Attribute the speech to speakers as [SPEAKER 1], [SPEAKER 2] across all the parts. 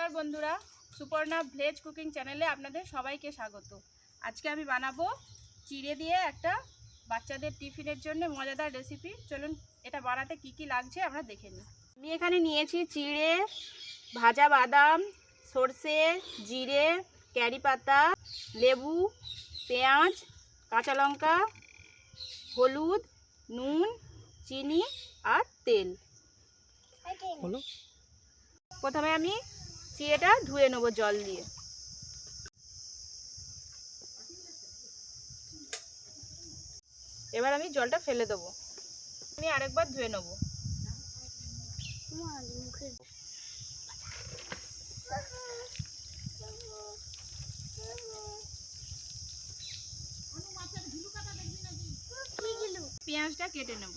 [SPEAKER 1] नमस्कार बंधुरा Suparna veg cooking চ্যানেলে আপনাদের সবাইকে স্বাগত। আজকে আমি বানাবো চিড়ে দিয়ে একটা বাচ্চাদের টিফিনের জন্য মজাদার রেসিপি। চলুন এটা বানাতে কি কি লাগছে আমরা দেখে নিই। আমি এখানে নিয়েছি চিড়ে, ভাজা বাদাম, সরষে, জিরে, ক্যারি পাতা, লেবু, পেঁয়াজ, কাঁচা লঙ্কা, হলুদ, নুন, চিনি আর তেল। প্রথমে আমি চিড়েটা ধুয়ে নেব জল দিয়ে। এবার আমি জলটা ফেলে দেবো। আমি আরেকবার ধুয়ে নেব। পেঁয়াজটা কেটে নেব।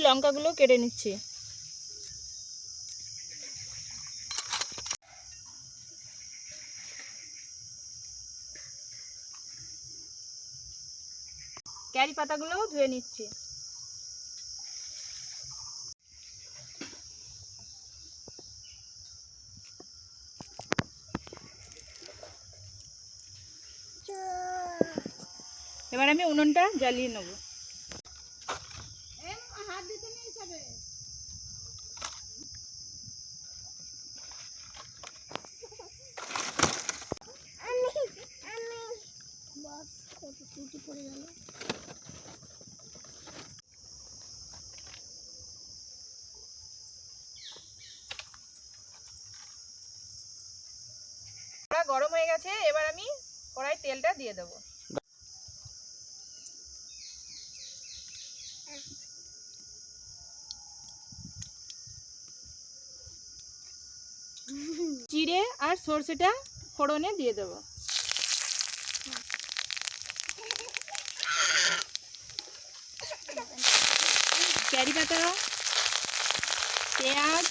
[SPEAKER 1] লঙ্কাগুলো কেটে নিচ্ছি। ক্যারি পাতাগুলোও ধুয়ে নিচ্ছি। এবার আমি উনুনটা জ্বালিয়ে নেব। গরম হয়ে গেছে, এবার আমি কড়াই তেলটা দিয়ে দেব। জিরে আর সরষেটা ফোড়নে দিয়ে দেব। ক্যারি পাতা, পেঁয়াজ,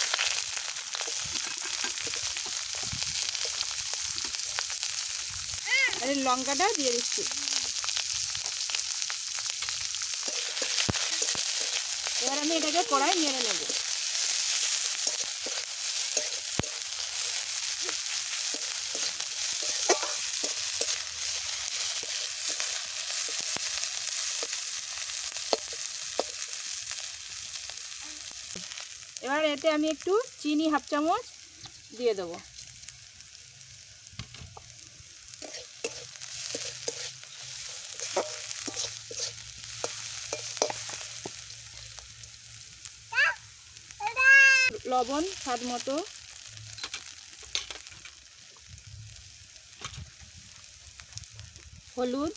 [SPEAKER 1] আর লঙ্কাটা দিয়ে দিচ্ছি। এবার আমি এটাকে কড়াই নেড়ে নেব। এবার এতে আমি একটু চিনি হাফ চামচ দিয়ে দেবো। লবণ স্বাদ মতো, হলুদ,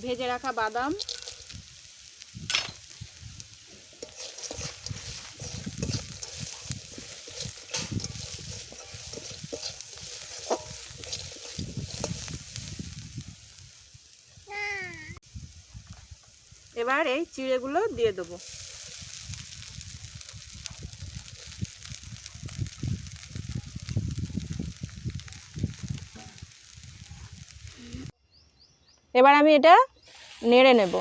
[SPEAKER 1] ভেজে রাখা বাদাম, এবার এই চিড়েগুলো দিয়ে দেবো। এবার আমি এটা নেড়ে নেব।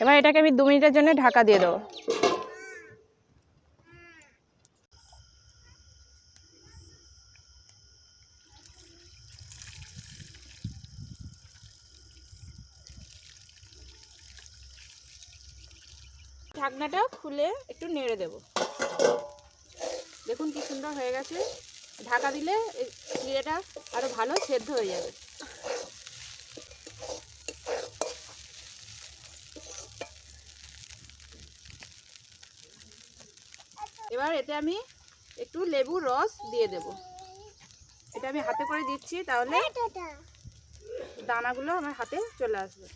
[SPEAKER 1] এবার এটাকে আমি 2 মিনিটের জন্য ঢাকা দিয়ে দেবো। ঢাকনাটা খুলে একটু নেড়ে দেব। দেখুন কি সুন্দর হয়ে গেছে। ঢাকা দিলে এই চিড়েটা আরো ভালো সেদ্ধ হয়ে যাবে। এবার এতে আমি একটু লেবুর রস দিয়ে দেব। এটা আমি হাতে করে দিচ্ছি, তাহলে দানাগুলো আমার হাতে চলে আসবে।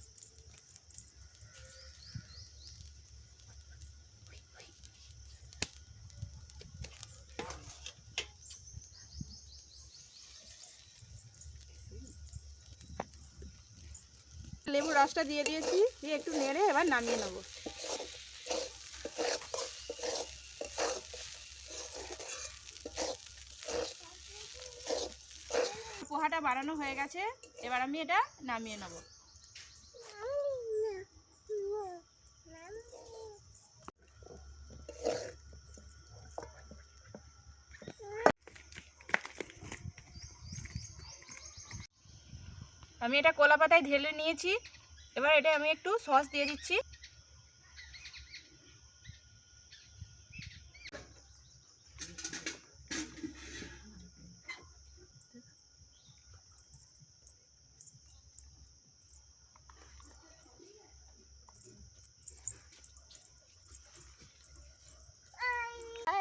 [SPEAKER 1] লেবুর রসটা দিয়ে দিয়েছি, দিয়ে একটু নেড়ে এবার নামিয়ে নেব। পোহাটা বানানো হয়ে গেছে, এবার আমি এটা নামিয়ে নেব। আমি এটা কলা পাতায় ঢেলে নিয়েছি। এবার এটা আমি একটু সস দিয়ে দিচ্ছি।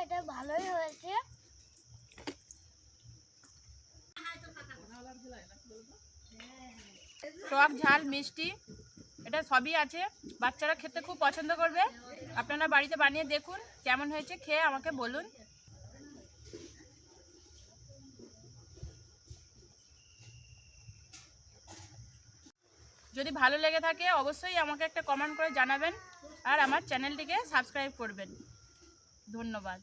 [SPEAKER 2] এটা ভালোই হয়েছে।
[SPEAKER 1] টক ঝাল মিষ্টি এটা সবই আছে, বাচ্চারা খেতে খুব পছন্দ করবে। আপনারা বাড়িতে বানিয়ে দেখুন, কেমন হয়েছে খেয়ে আমাকে বলুন। যদি ভালো লেগে থাকে অবশ্যই আমাকে একটা কমেন্ট করে জানাবেন, আর আমার চ্যানেলটিকে সাবস্ক্রাইব করবেন। ধন্যবাদ।